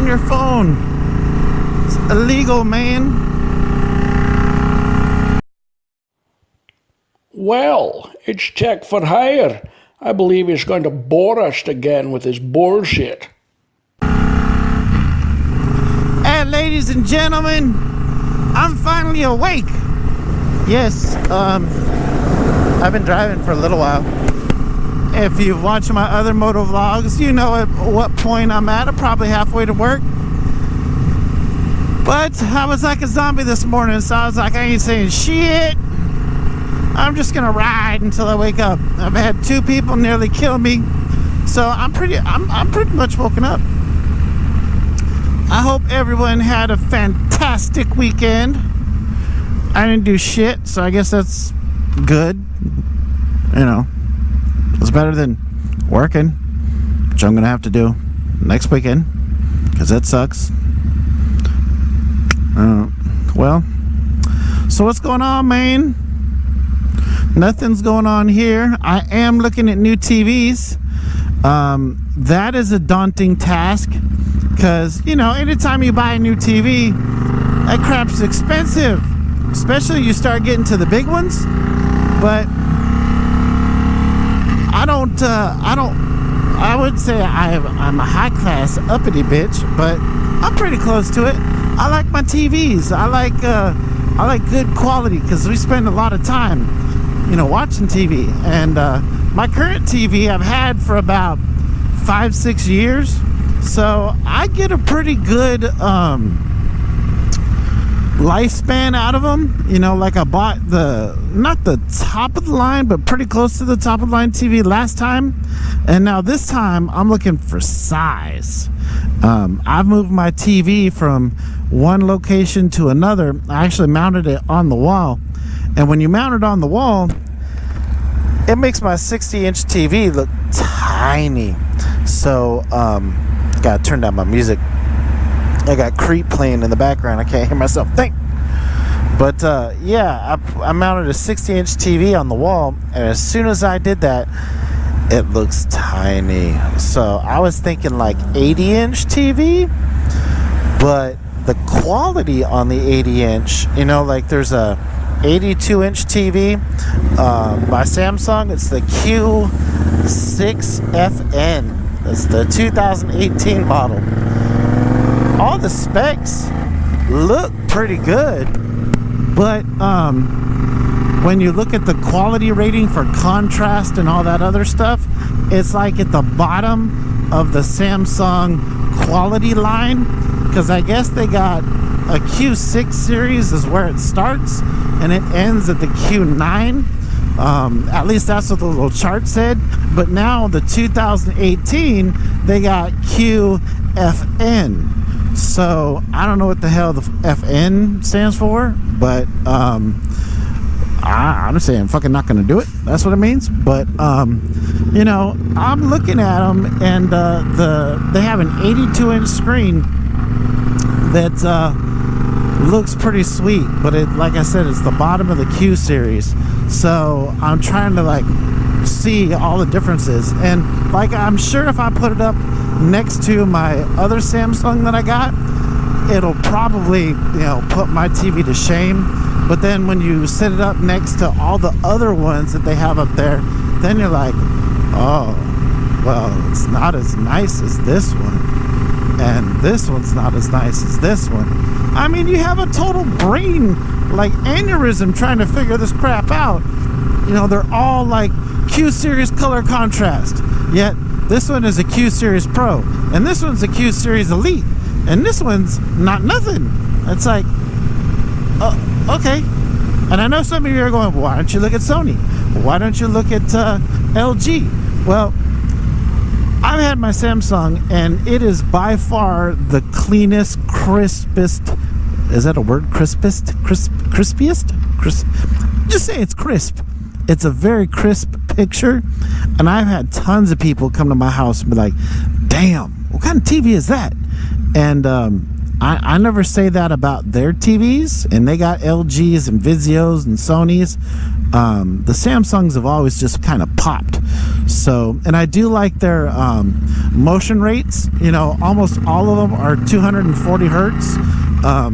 on your phone. It's illegal, man. Well, it's Tech for Hire. I believe he's going to bore us again with his bullshit. Hey, ladies and gentlemen, I'm finally awake. Yes, I've been driving for a little while. If you've watched my other motovlogs, you know at what point I'm at. I'm probably halfway to work. But I was like a zombie this morning, so I was like, I ain't saying shit. I'm just gonna ride until I wake up. I've had 2 people nearly kill me, so I'm pretty much woken up. I hope everyone had a fantastic weekend. I didn't do shit, so I guess that's good. You know, it's better than working, which I'm gonna have to do next weekend because that sucks. Well, so what's going on, man? Nothing's going on here. I am looking at new TVs. That is a daunting task because, you know, anytime you buy a new TV, that crap's expensive, especially you start getting to the big ones. But I would say I'm a high class uppity bitch, but I'm pretty close to it. I like my TVs. I like good quality because we spend a lot of time, you know, watching TV. And my current TV I've had for about 5-6 years, so I get a pretty good lifespan out of them. You know, like I bought not the top of the line, but pretty close to the top of the line TV last time, and now this time I'm looking for size. I've moved my TV from one location to another. I actually mounted it on the wall, and when you mount it on the wall, it makes my 60-inch TV look tiny. So gotta turn down my music. I got Creep playing in the background. I can't hear myself think. But yeah, I mounted a 60-inch TV on the wall, and as soon as I did that, it looks tiny. So I was thinking like 80-inch TV, but the quality on the 80-inch, you know, like there's a 82-inch TV by Samsung. It's the Q6FN. That's the 2018 model. All the specs look pretty good, but when you look at the quality rating for contrast and all that other stuff, it's like at the bottom of the Samsung quality line, because I guess they got a Q6 series is where it starts and it ends at the Q9. At least that's what the little chart said. But now the 2018, they got QFN. So I don't know what the hell the FN stands for, but I'm saying fucking not gonna do it. That's what it means. But you know, I'm looking at them, and they have an 82-inch screen that looks pretty sweet, but it, like I said, it's the bottom of the Q series. So I'm trying to like see all the differences, and like I'm sure if I put it up next to my other Samsung that I got, it'll probably, you know, put my TV to shame. But then when you set it up next to all the other ones that they have up there, then you're like, oh, well, it's not as nice as this one, and this one's not as nice as this one. I mean, you have a total brain like aneurysm trying to figure this crap out. You know, they're all like Q series color contrast, yet this one is a Q series Pro, and this one's a Q series Elite, and this one's not nothing. It's like, okay. And I know some of you are going, well, why don't you look at Sony? Why don't you look at LG? Well, I've had my Samsung, and it is by far the cleanest, crispest. Is that a word? Crispiest? Just say it's crisp. It's a very crisp picture, and I've had tons of people come to my house and be like, damn, what kind of TV is that? And I never say that about their TVs, and they got LGs and Vizios and Sonys, the Samsungs have always just kind of popped. So, and I do like their motion rates. You know, almost all of them are 240 hertz. A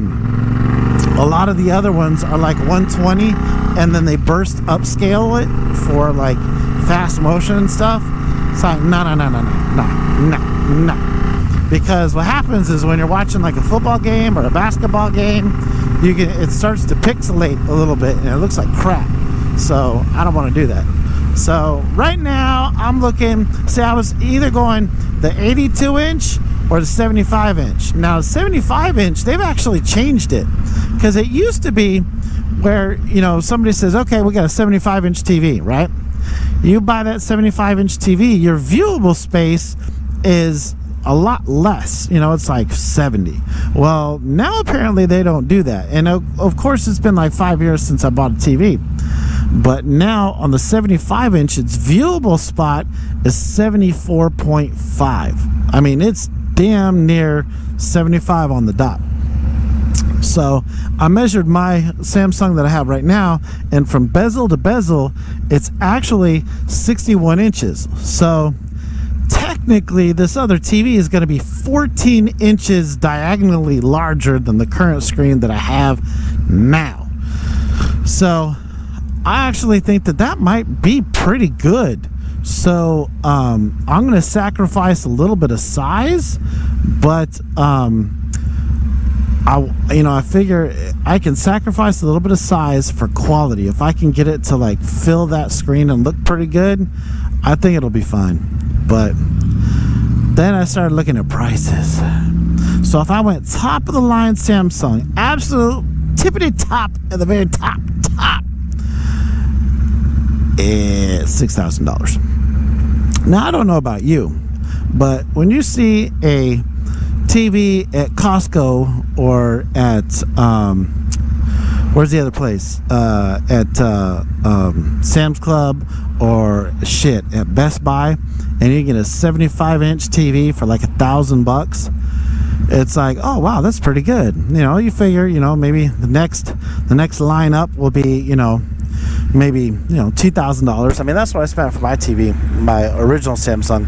lot of the other ones are like 120, and then they burst upscale it for like fast motion and stuff. It's like no. Because what happens is when you're watching like a football game or a basketball game, it starts to pixelate a little bit and it looks like crap. So I don't want to do that. So right now I'm looking. See, I was either going the 82-inch or the 75-inch. Now the 75-inch, they've actually changed it, because it used to be where, you know, somebody says, okay, we got a 75-inch TV, right? You buy that 75-inch TV, your viewable space is a lot less. You know, it's like 70. Well, now apparently they don't do that. And of course, it's been like 5 years since I bought a TV. But now on the 75-inch, its viewable spot is 74.5. I mean, it's damn near 75 on the dot. So I measured my Samsung that I have right now, and from bezel to bezel, it's actually 61 inches. So technically, this other TV is going to be 14 inches diagonally larger than the current screen that I have now. So I actually think that might be pretty good. So I'm going to sacrifice a little bit of size, but I figure I can sacrifice a little bit of size for quality. If I can get it to like fill that screen and look pretty good, I think it'll be fine. But then I started looking at prices. So if I went top of the line Samsung, absolute tippity top at the very top, it's $6,000. Now I don't know about you, but when you see a TV at Costco or at where's the other place? At Sam's Club or at Best Buy, and you get a 75-inch TV for like $1,000. It's like, oh wow, that's pretty good. You know, you figure, you know, maybe the next lineup will be, you know, maybe, you know, $2,000. I mean, that's what I spent for my TV, my original Samsung.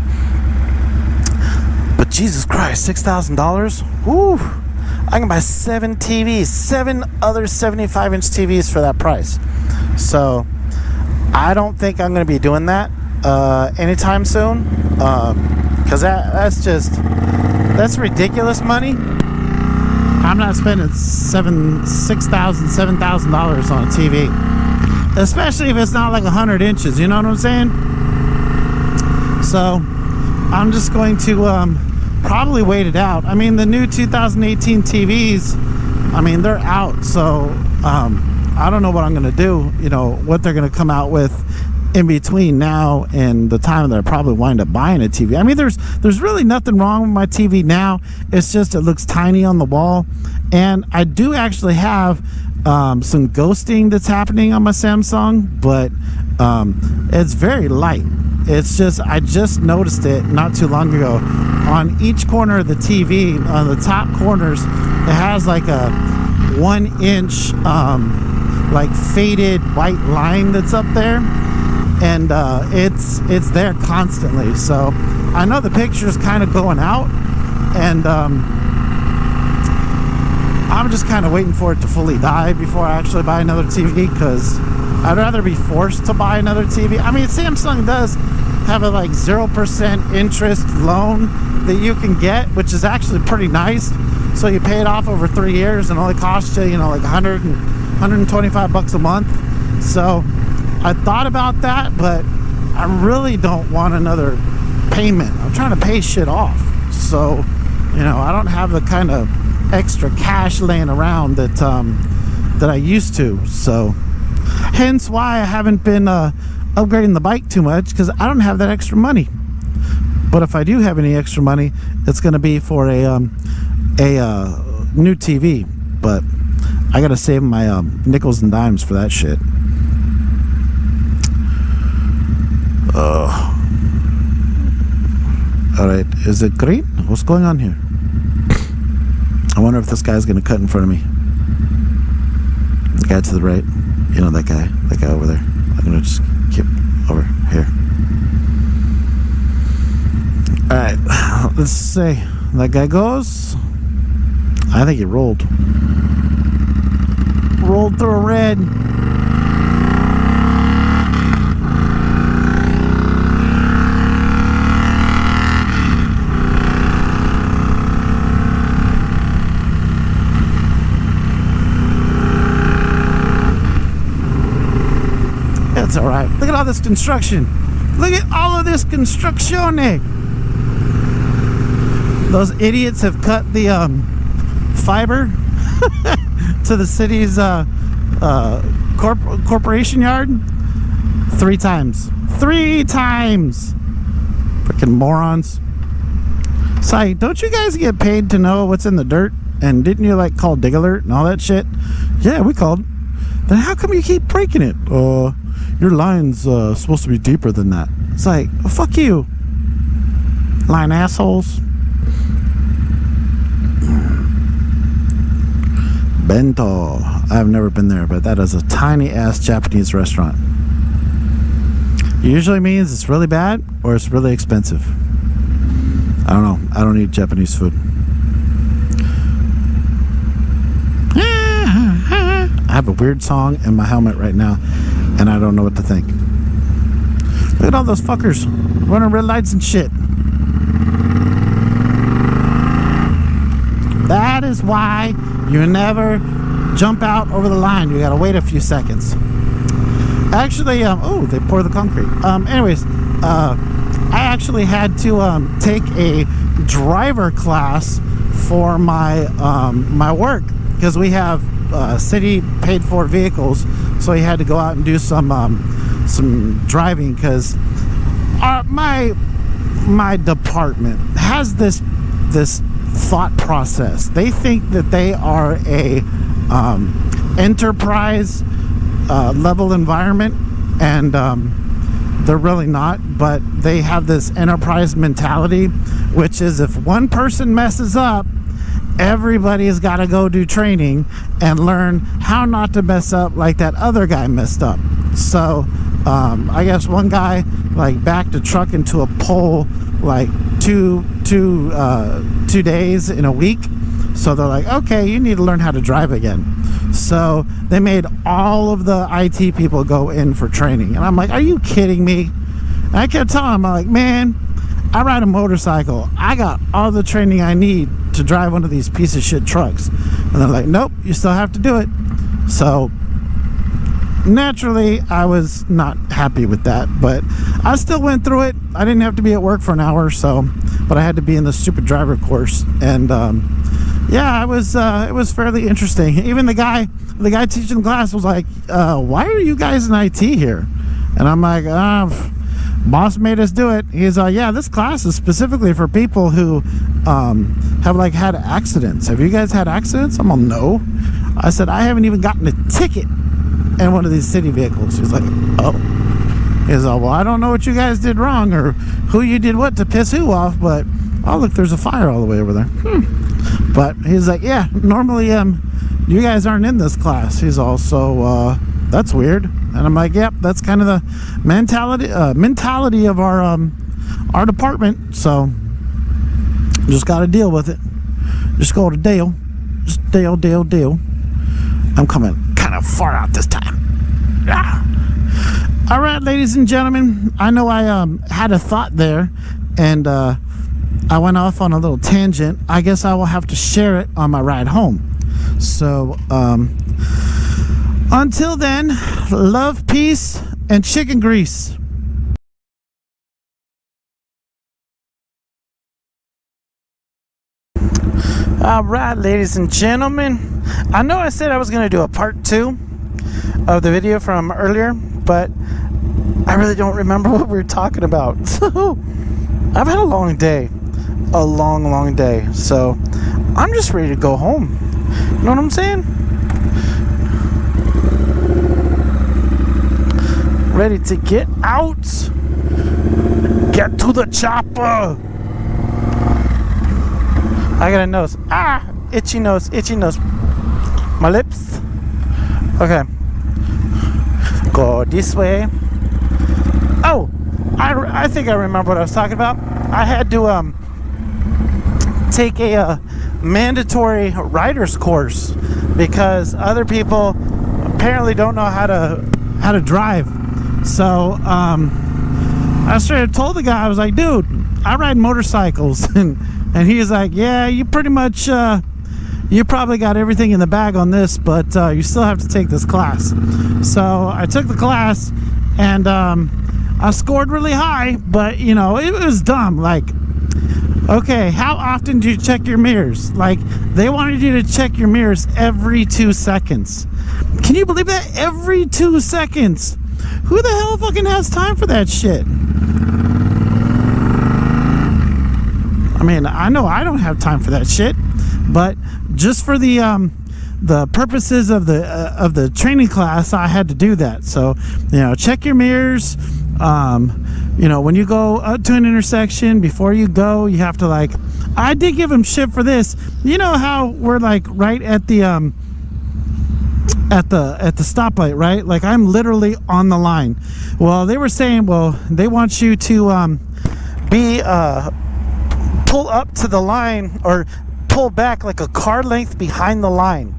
But Jesus Christ, $6,000? Woo! I can buy 7 TVs, 7 other 75-inch TVs for that price. So I don't think I'm going to be doing that anytime soon, because that's ridiculous money. I'm not spending $7,000 on a TV, especially if it's not like 100 inches. You know what I'm saying? So I'm just going to probably wait it out. I mean, the new 2018 TVs, I mean, they're out. So I don't know what I'm going to do, you know, what they're going to come out with in between now and the time that I probably wind up buying a TV. I mean, there's really nothing wrong with my TV now. It's just it looks tiny on the wall. And I do actually have some ghosting that's happening on my Samsung, but it's very light. It's just, I just noticed it not too long ago. On each corner of the TV, on the top corners, it has like a 1-inch like faded white line that's up there, and it's there constantly. So I know the picture's kind of going out, and I'm just kind of waiting for it to fully die before I actually buy another TV, because I'd rather be forced to buy another TV. I mean, Samsung does have a like 0% interest loan that you can get, which is actually pretty nice. So you pay it off over 3 years and it only costs you, you know, like $125 a month. So I thought about that, but I really don't want another payment. I'm trying to pay shit off. So, you know, I don't have the kind of extra cash laying around that I used to. So hence why I haven't been upgrading the bike too much, because I don't have that extra money. But if I do have any extra money, it's going to be for a new TV. But I got to save my nickels and dimes for that shit. All right, is it green? What's going on here? I wonder if this guy's going to cut in front of me. The guy to the right, you know, that guy over there. let's say that guy goes. I think he rolled through a red. It's all right. Look at all this construction. Look at all of this construction. Those idiots have cut the fiber to the city's corporation yard 3 times. 3 times. Freaking morons. Say, don't you guys get paid to know what's in the dirt? And didn't you like call Dig Alert and all that shit? Yeah, we called. Then how come you keep breaking it? Your line's supposed to be deeper than that. It's like, well, fuck you, line assholes. Bento. I've never been there, but that is a tiny ass Japanese restaurant. Usually means it's really bad or it's really expensive. I don't know. I don't eat Japanese food. I have a weird song in my helmet right now, and I don't know what to think. Look at all those fuckers running red lights and shit. That is why you never jump out over the line. You gotta wait a few seconds. Actually, oh, they pour the concrete. Anyways, I actually had to take a driver class for my my work because we have city paid for vehicles, so he had to go out and do some driving because my department has this thought process. They think that they are a enterprise level environment, and they're really not, but they have this enterprise mentality, which is if one person messes up, everybody's got to go do training and learn how not to mess up like that other guy messed up. So I guess one guy like backed a truck into a pole like two days in a week. So they're like, okay, you need to learn how to drive again. So they made all of the IT people go in for training. And I'm like, are you kidding me? And I kept telling them, I'm like, man, I ride a motorcycle. I got all the training I need to drive one of these piece of shit trucks. And they're like, nope, you still have to do it. So naturally, I was not happy with that, but I still went through it. I didn't have to be at work for an hour or so, but I had to be in the stupid driver course. And yeah, it was fairly interesting. Even the guy teaching the class was like, why are you guys in IT here? And I'm like, boss made us do it. He's yeah, this class is specifically for people who have like had accidents. Have you guys had accidents? I'm all, no. I said, I haven't even gotten a ticket in one of these city vehicles. He's like, oh. He's all, well, I don't know what you guys did wrong or who you did what to piss who off, but oh, look, there's a fire all the way over there. But he's like, yeah, normally you guys aren't in this class. He's also that's weird. And I'm like, yep, that's kind of the mentality of our department. So just got to deal with it. Just go to Dale. Just Dale. I'm coming kind of far out this time. Ah. All right, ladies and gentlemen, I know I had a thought there, and I went off on a little tangent. I guess I will have to share it on my ride home. So until then, love, peace, and chicken grease. All right, ladies and gentlemen, I know I said I was going to do a part 2 of the video from earlier, but I really don't remember what we were talking about. So I've had a long day, a long day. So I'm just ready to go home. You know what I'm saying? Ready to get out. Get to the chopper. I got a nose. Ah, itchy nose. My lips. Okay. Go this way. Oh, I think I remember what I was talking about. I had to take a mandatory rider's course because other people apparently don't know how to drive. So I straight up told the guy, I was like, dude, I ride motorcycles. And he was like, yeah, you pretty much you probably got everything in the bag on this, but you still have to take this class. So I took the class, and I scored really high, but you know, it was dumb. Like, okay, how often do you check your mirrors? Like, they wanted you to check your mirrors every 2 seconds. Can you believe that? Every 2 seconds. Who the hell fucking has time for that shit? I mean, I know I don't have time for that shit, but just for the purposes of the training class, I had to do that. So, you know, check your mirrors. You know, when you go up to an intersection, before you go, you have to, like, I did give them shit for this. You know how we're like right at the stoplight, right? Like, I'm literally on the line. Well, they were saying, well, they want you to pull up to the line, or pull back like a car length behind the line.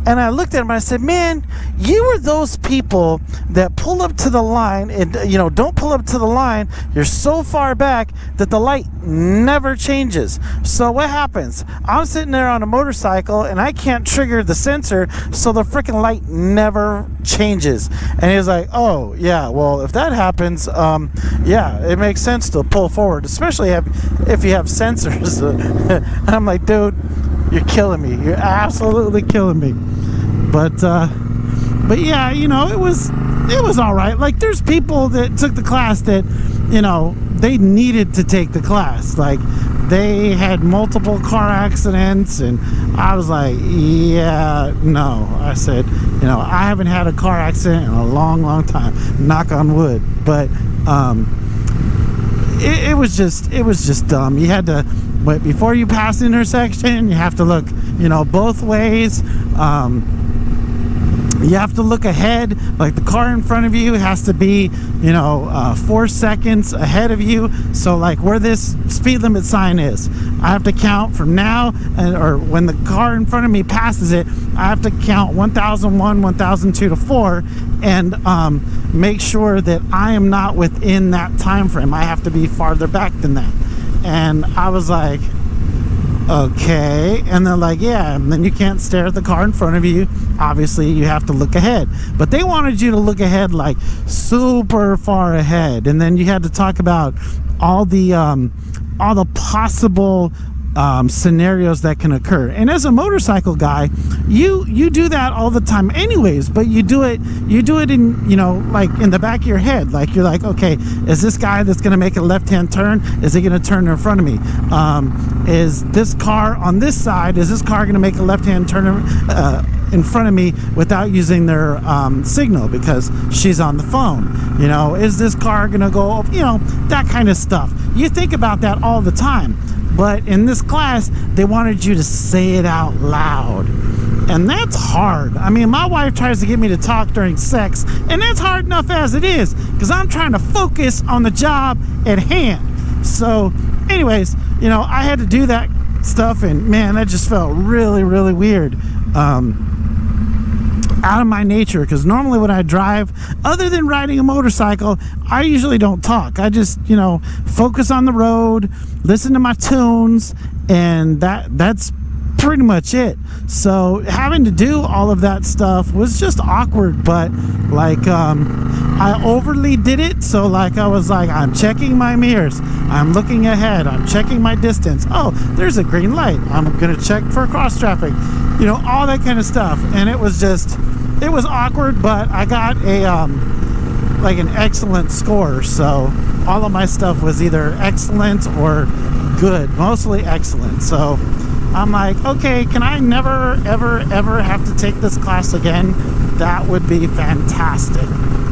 And I looked at him and I said, man, you are those people that pull up to the line and, you know, don't pull up to the line. You're so far back that the light never changes. So what happens? I'm sitting there on a motorcycle and I can't trigger the sensor, so the freaking light never changes. And he was like, oh, yeah, well, if that happens, yeah, it makes sense to pull forward, especially if you have sensors. And I'm like, dude, you're killing me. You're absolutely killing me. But yeah, you know, it was all right. Like, there's people that took the class that, you know, they needed to take the class. Like, they had multiple car accidents, and I was like, yeah, no. I said, you know, I haven't had a car accident in a long, long time. Knock on wood. But it was just dumb. You had to, but before you pass the intersection, you have to look, you know, both ways. You have to look ahead. Like, the car in front of you has to be, you know, 4 seconds ahead of you. So, like, where this speed limit sign is, I have to count from now, or when the car in front of me passes it, I have to count 1001, 1002 to 4, and make sure that I am not within that time frame. I have to be farther back than that. And I was like, okay. And they're like, yeah, and then you can't stare at the car in front of you. Obviously, you have to look ahead. But they wanted you to look ahead, like, super far ahead. And then you had to talk about all the possible scenarios that can occur. And as a motorcycle guy, you do that all the time anyways, but you do it in, you know, like, in the back of your head. Like, you're like, okay, is this guy that's going to make a left-hand turn, is he going to turn in front of me? Is this car on this side, is this car going to make a left-hand turn in front of me without using their signal because she's on the phone? You know, is this car going to go, you know, that kind of stuff. You think about that all the time. But in this class, they wanted you to say it out loud. And that's hard. I mean, my wife tries to get me to talk during sex, and that's hard enough as it is, because I'm trying to focus on the job at hand. So, anyways, you know, I had to do that stuff, and man, that just felt really, really weird. Out of my nature, because normally when I drive, other than riding a motorcycle, I usually don't talk. I just, you know, focus on the road, listen to my tunes, and that's pretty much it. So having to do all of that stuff was just awkward, but like I overly did it. So like, I was like, I'm checking my mirrors, I'm looking ahead, I'm checking my distance. Oh, there's a green light, I'm gonna check for cross traffic, you know, all that kind of stuff. And it was awkward, but I got a like an excellent score. So all of my stuff was either excellent or good, mostly excellent. So I'm like, okay, can I never ever have to take this class again? That would be fantastic.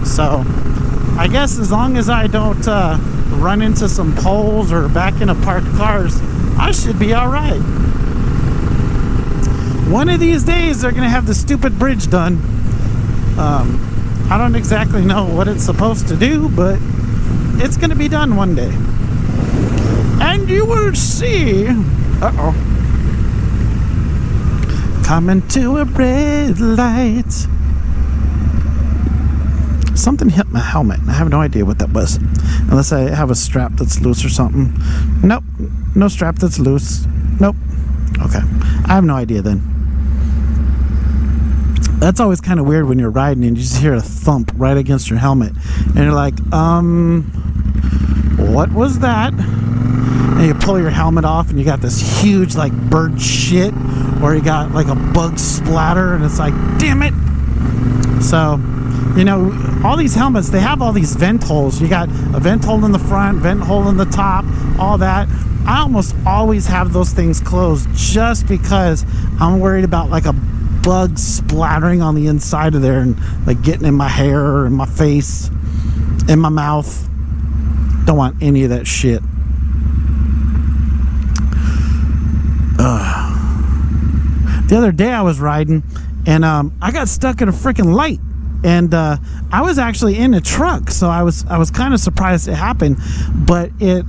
So I guess as long as I don't run into some poles or back into parked cars, I should be all right. One of these days they're gonna have the stupid bridge done. I don't exactly know what it's supposed to do, but it's gonna be done one day, and you will see. Uh-oh. Coming to a red light. Something hit my helmet. I have no idea what that was. Unless I have a strap that's loose or something. Nope. No strap that's loose. Nope. Okay. I have no idea then. That's always kind of weird when you're riding and you just hear a thump right against your helmet. And you're like, what was that? And you pull your helmet off and you got this huge like bird shit, or you got like a bug splatter, and it's like, damn it. So, you know, all these helmets, they have all these vent holes. You got a vent hole in the front, vent hole in the top, all that. I almost always have those things closed just because I'm worried about like a bug splattering on the inside of there and like getting in my hair or in my face, in my mouth. Don't want any of that shit. The other day I was riding and I got stuck at a freaking light, and I was actually in a truck, so I was kind of surprised it happened. But it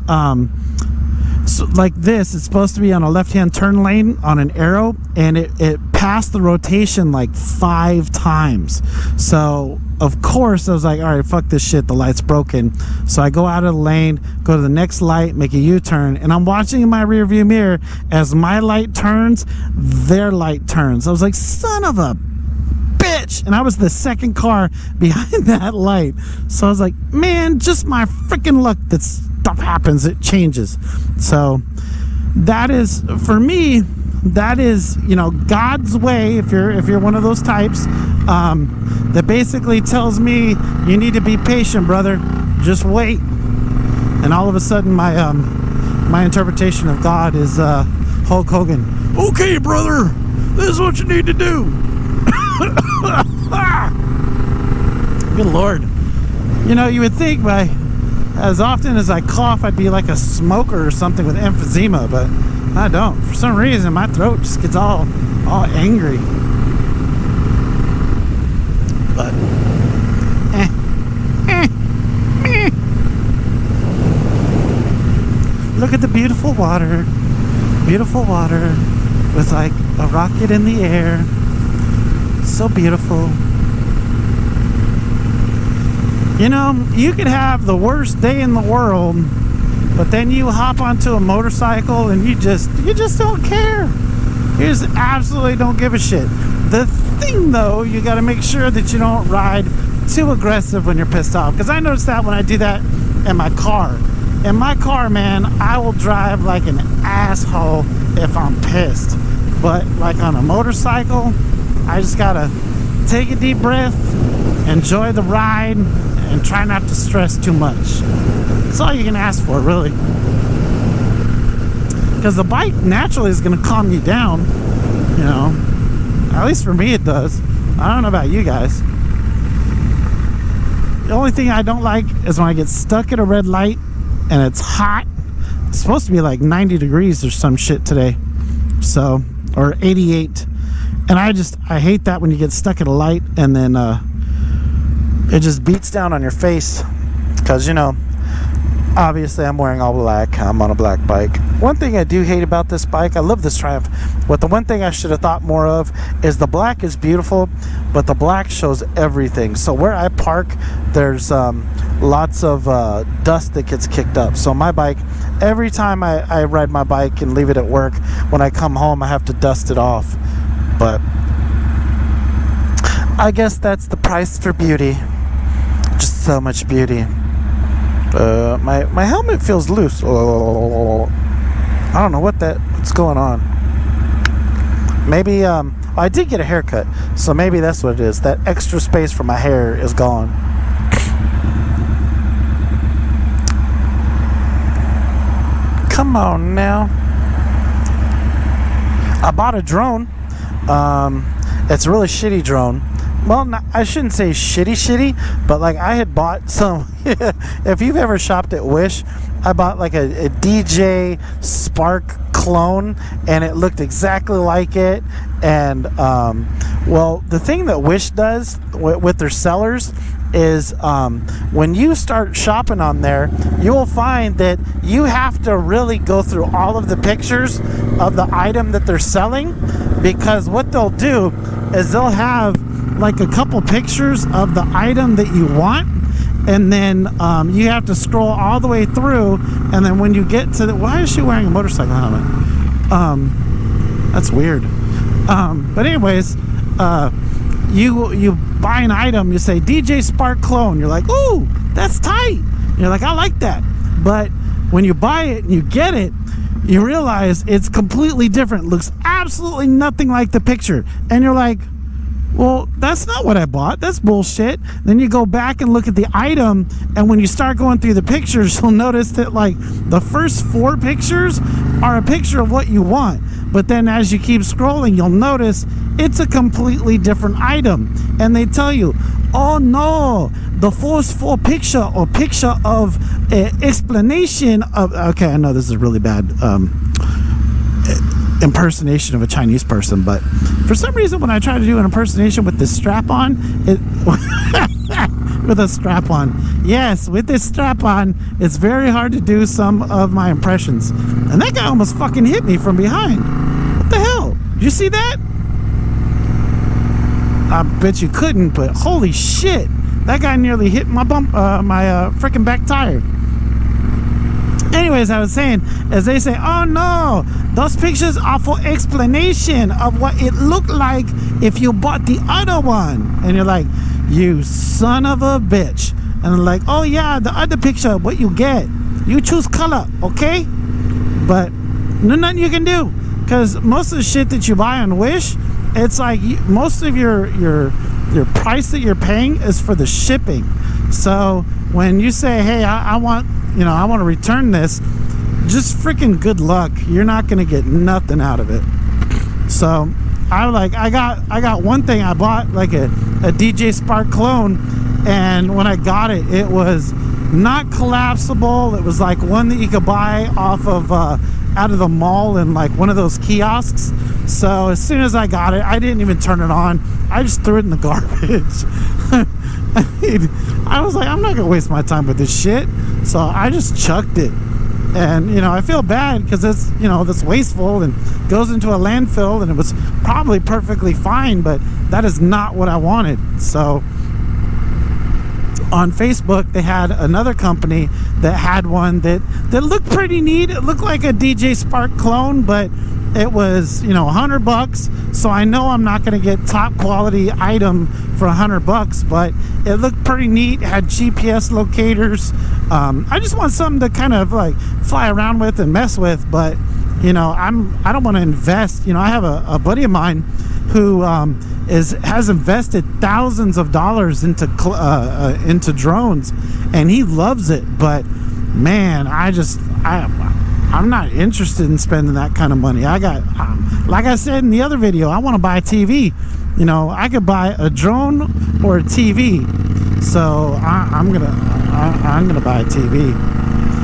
so like this, it's supposed to be on a left-hand turn lane on an arrow, and it passed the rotation like 5 times. So of course I was like, all right, fuck this shit, the light's broken. So I go out of the lane, go to the next light, make a U-turn, and I'm watching in my rear view mirror as my light turns, their light turns. I was like, son of a bitch. And I was the second car behind that light. So I was like, man, just my freaking luck that stuff happens, it changes. So that is, for me, that is, you know, God's way, if you're one of those types, that basically tells me you need to be patient, brother. Just wait. And all of a sudden my my interpretation of God is Hulk Hogan. Okay, brother, this is what you need to do. Good Lord. You know, you would think by as often as I cough, I'd be like a smoker or something with emphysema, but I don't. For some reason, my throat just gets all angry. But look at the beautiful water with like a rocket in the air. So beautiful. You know, you could have the worst day in the world, but then you hop onto a motorcycle and you just don't care. You just absolutely don't give a shit. The thing though, you got to make sure that you don't ride too aggressive when you're pissed off, because I noticed that when I do that in my car. In my car, man, I will drive like an asshole if I'm pissed. But like on a motorcycle, I just gotta take a deep breath, enjoy the ride, and try not to stress too much. That's all you can ask for, really. Because the bike naturally is going to calm you down, you know. At least for me it does. I don't know about you guys. The only thing I don't like is when I get stuck at a red light and it's hot. It's supposed to be like 90 degrees or some shit today. So, or 88. And I hate that when you get stuck at a light and then it just beats down on your face. Because, you know, obviously I'm wearing all black. I'm on a black bike. One thing I do hate about this bike, I love this Triumph, but the one thing I should have thought more of is the black is beautiful, but the black shows everything. So where I park, there's lots of dust that gets kicked up. So my bike, every time I ride my bike and leave it at work, when I come home I have to dust it off. But I guess that's the price for beauty. Just so much beauty. My helmet feels loose. I don't know what's going on. Maybe I did get a haircut, so maybe that's what it is. That extra space for my hair is gone. Come on now. I bought a drone. It's a really shitty drone. Well, I shouldn't say shitty, but like I had bought some. If you've ever shopped at Wish, I bought like a DJ Spark clone, and it looked exactly like it. And well, the thing that Wish does with their sellers is when you start shopping on there, you will find that you have to really go through all of the pictures of the item that they're selling, because what they'll do is they'll have like a couple pictures of the item that you want, and then you have to scroll all the way through, and then when you get to the, why is she wearing a motorcycle helmet? That's weird. But anyways, you buy an item, you say DJ Spark clone, you're like, ooh, that's tight. You're like, I like that. But when you buy it and you get it, you realize it's completely different, looks absolutely nothing like the picture, and you're like, well, that's not what I bought. That's bullshit. Then you go back and look at the item, and when you start going through the pictures, you'll notice that like the first 4 pictures are a picture of what you want, but then as you keep scrolling, you'll notice it's a completely different item, and they tell you, oh no, the first 4 picture or picture of explanation of, okay, I know this is really bad impersonation of a Chinese person, but for some reason when I try to do an impersonation with this strap on, with a strap on, yes, with this strap on, it's very hard to do some of my impressions. And that guy almost fucking hit me from behind. What the hell? Did you see that? I bet you couldn't, but holy shit, that guy nearly hit my freaking back tire. Anyways, I was saying, as they say, oh no, those pictures are for explanation of what it looked like if you bought the other one. And you're like, you son of a bitch. And they're like, oh yeah, the other picture, what you get. You choose color, okay? But nothing you can do. Because most of the shit that you buy on Wish, it's like most of your price that you're paying is for the shipping. So when you say, hey, I want to return this, just freaking good luck. You're not gonna get nothing out of it. So I got one thing. I bought like a DJ Spark clone, and when I got it, it was not collapsible. It was like one that you could buy off of out of the mall in like one of those kiosks. So as soon as I got it, I didn't even turn it on. I just threw it in the garbage. I was like, I'm not gonna waste my time with this shit. So I just chucked it. And I feel bad because it's that's wasteful and goes into a landfill, and it was probably perfectly fine, but that is not what I wanted. So on Facebook they had another company that had one that looked pretty neat. It looked like a DJ Spark clone, but it was $100. So I know I'm not going to get top quality item for $100, but it looked pretty neat. It had GPS locators. I just want something to kind of like fly around with and mess with, but I don't want to invest. I have a buddy of mine who has invested thousands of dollars into drones, and he loves it. But man, I'm not interested in spending that kind of money. I got, like I said in the other video, I want to buy a TV. I could buy a drone or a TV. So I'm gonna buy a TV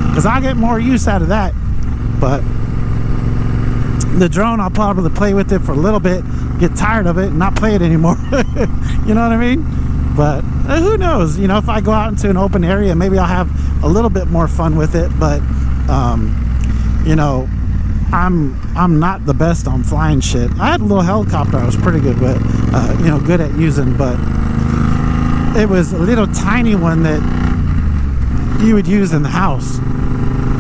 because I get more use out of that. But the drone, I'll probably play with it for a little bit, get tired of it, and not play it anymore. You know what I mean? But who knows? If I go out into an open area, maybe I'll have a little bit more fun with it. But I'm not the best on flying shit. I had a little helicopter I was pretty good with, good at using, but it was a little tiny one that you would use in the house.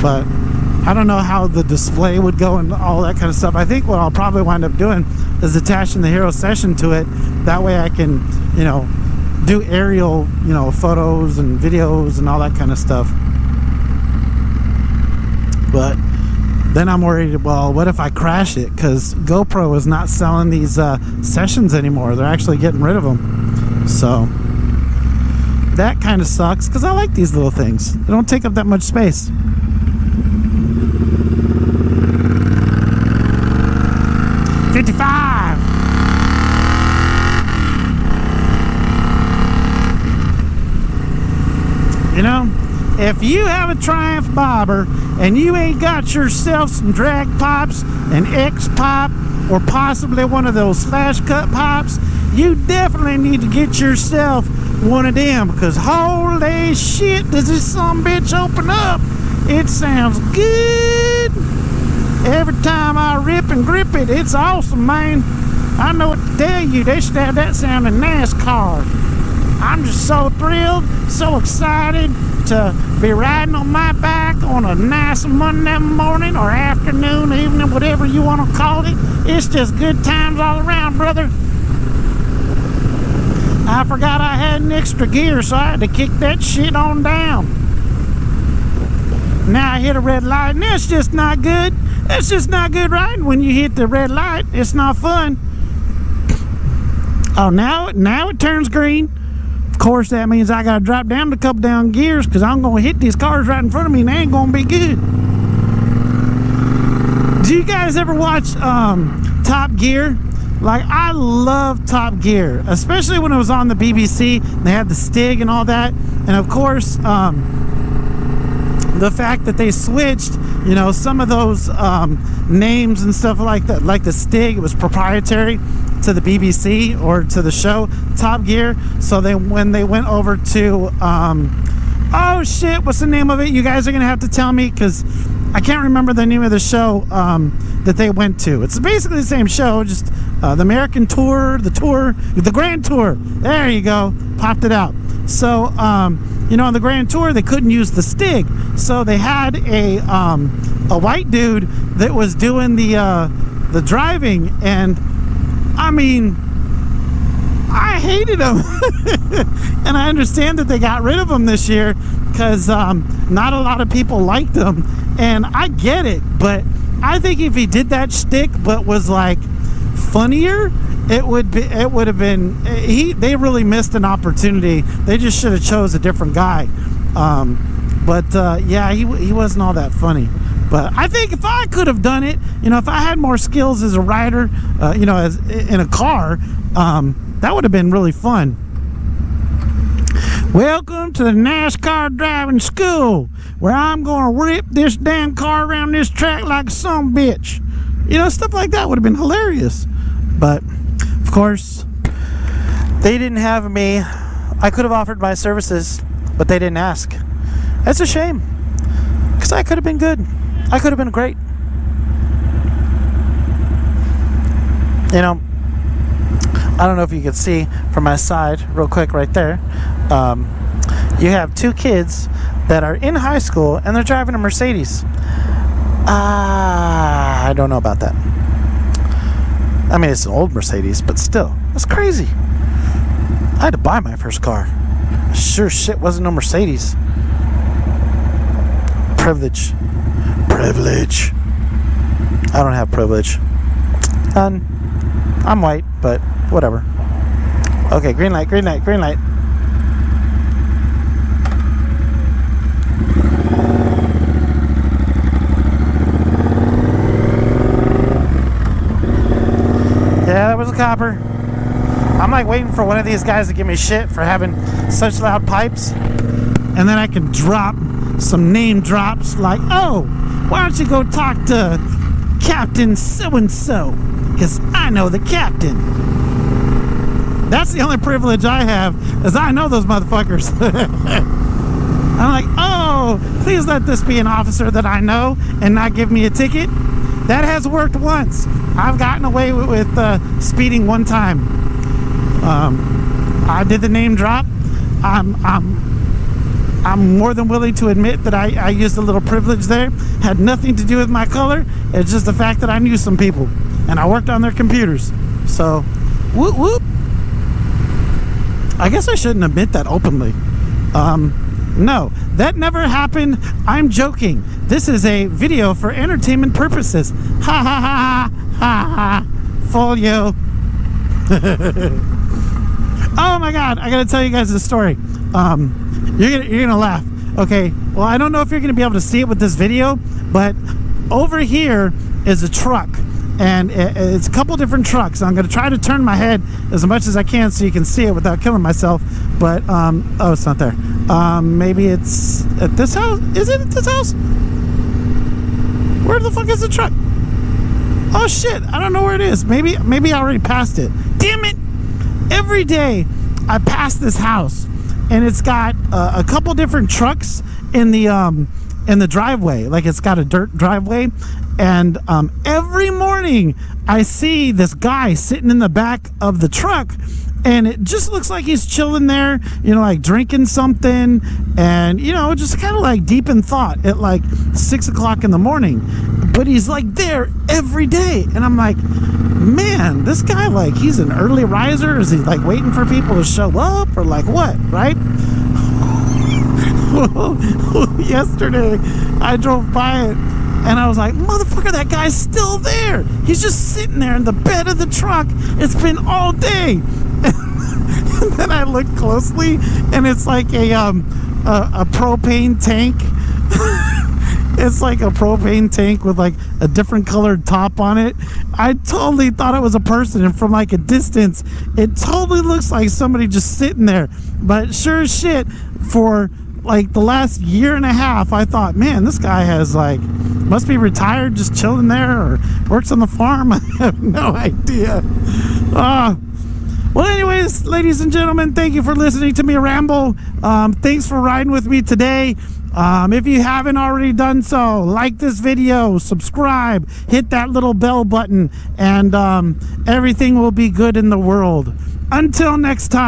But I don't know how the display would go and all that kind of stuff. I think what I'll probably wind up doing is attaching the Hero Session to it. That way I can, do aerial, photos and videos and all that kind of stuff. But then I'm worried, well, what if I crash it? Because GoPro is not selling these sessions anymore. They're actually getting rid of them. So that kind of sucks because I like these little things. They don't take up that much space. $55. If you have a Triumph bobber and you ain't got yourself some drag pops, an X pop, or possibly one of those slash cut pops, you definitely need to get yourself one of them, because holy shit, does this son bitch open up. It sounds good. Every time I rip and grip it, it's awesome, man. I know what to tell you. They should have that sound in NASCAR. I'm just so thrilled, so excited to be riding on my bike on a nice Monday morning or afternoon, evening, whatever you want to call it. It's just good times all around, brother. I forgot I had an extra gear, so I had to kick that shit on down. Now I hit a red light, and that's just not good. That's just not good riding when you hit the red light. It's not fun. Oh, now it turns green. Of course, that means I gotta drop down a couple down gears because I'm gonna hit these cars right in front of me and they ain't gonna be good. Do you guys ever watch Top Gear? Like, I love Top Gear, especially when it was on the BBC. They had the Stig and all that. And of course, the fact that they switched, you know, some of those names and stuff like that, like the Stig, it was proprietary to the BBC or to the show Top Gear. So when they went over to oh shit, what's the name of it? You guys are gonna have to tell me because I can't remember the name of the show that they went to. It's basically the same show, just the American tour, the Grand Tour. There you go, popped it out. So you know, on the Grand Tour they couldn't use the Stig, so they had a white dude that was doing the driving, and I mean, I hated him. And I understand that they got rid of him this year because not a lot of people liked him, and I get it, but I think if he did that shtick but was like funnier, it would have been, they really missed an opportunity. They just should have chose a different guy. But yeah, he wasn't all that funny. But I think if I could have done it, you know, if I had more skills as a rider, you know, as in a car, that would have been really fun. Welcome to the NASCAR driving school, where I'm gonna rip this damn car around this track like some bitch. You know, stuff like that would have been hilarious. But of course, they didn't have me. I could have offered my services, but they didn't ask. That's a shame, because I could have been good. I could have been great. You know, I don't know if you can see from my side real quick right there. You have two kids that are in high school and they're driving a Mercedes. I don't know about that. I mean, it's an old Mercedes, but still, that's crazy. I had to buy my first car. Sure shit wasn't no Mercedes. Privilege. I don't have privilege. None. I'm white, but whatever. Okay, green light. Yeah, that was a copper. I'm like waiting for one of these guys to give me shit for having such loud pipes. And then I can drop some name drops like, oh, why don't you go talk to Captain so-and-so? Because I know the captain. That's the only privilege I have, is I know those motherfuckers. I'm like, oh, please let this be an officer that I know and not give me a ticket. That has worked once. I've gotten away with speeding one time. I did the name drop. I'm more than willing to admit that I used a little privilege there. Had nothing to do with my color. It's just the fact that I knew some people and I worked on their computers. So, whoop whoop. I guess I shouldn't admit that openly. No, that never happened. I'm joking. This is a video for entertainment purposes. Ha ha ha ha ha. Folio. Oh my God! I gotta tell you guys a story. You're gonna laugh. Okay. Well, I don't know if you're gonna be able to see it with this video, but over here is a truck, and it's a couple different trucks. I'm gonna try to turn my head as much as I can so you can see it without killing myself. But oh, it's not there. Maybe it's at this house. Is it at this house? Where the fuck is the truck? Oh shit! I don't know where it is. Maybe I already passed it. Damn it! Every day I pass this house, and it's got a couple different trucks in the in the driveway. Like, it's got a dirt driveway, and every morning I see this guy sitting in the back of the truck, and it just looks like he's chilling there, you know, like drinking something, and, you know, just kind of like deep in thought at like 6 o'clock in the morning. But he's like there every day, and I'm like, man, this guy, like, he's an early riser. Is he like waiting for people to show up, or like what, right? Yesterday I drove by it, and I was like, motherfucker, that guy's still there. He's just sitting there in the bed of the truck. It's been all day. And then I looked closely, and it's like a propane tank. It's like a propane tank with like a different colored top on it. I totally thought it was a person, and from like a distance, it totally looks like somebody just sitting there. But sure as shit, for like the last year and a half, I thought, man, this guy has like, must be retired, just chilling there, or works on the farm. I have no idea. Well, anyways, ladies and gentlemen, thank you for listening to me ramble. Thanks for riding with me today. If you haven't already done so, like this video, subscribe, hit that little bell button, and everything will be good in the world. Until next time.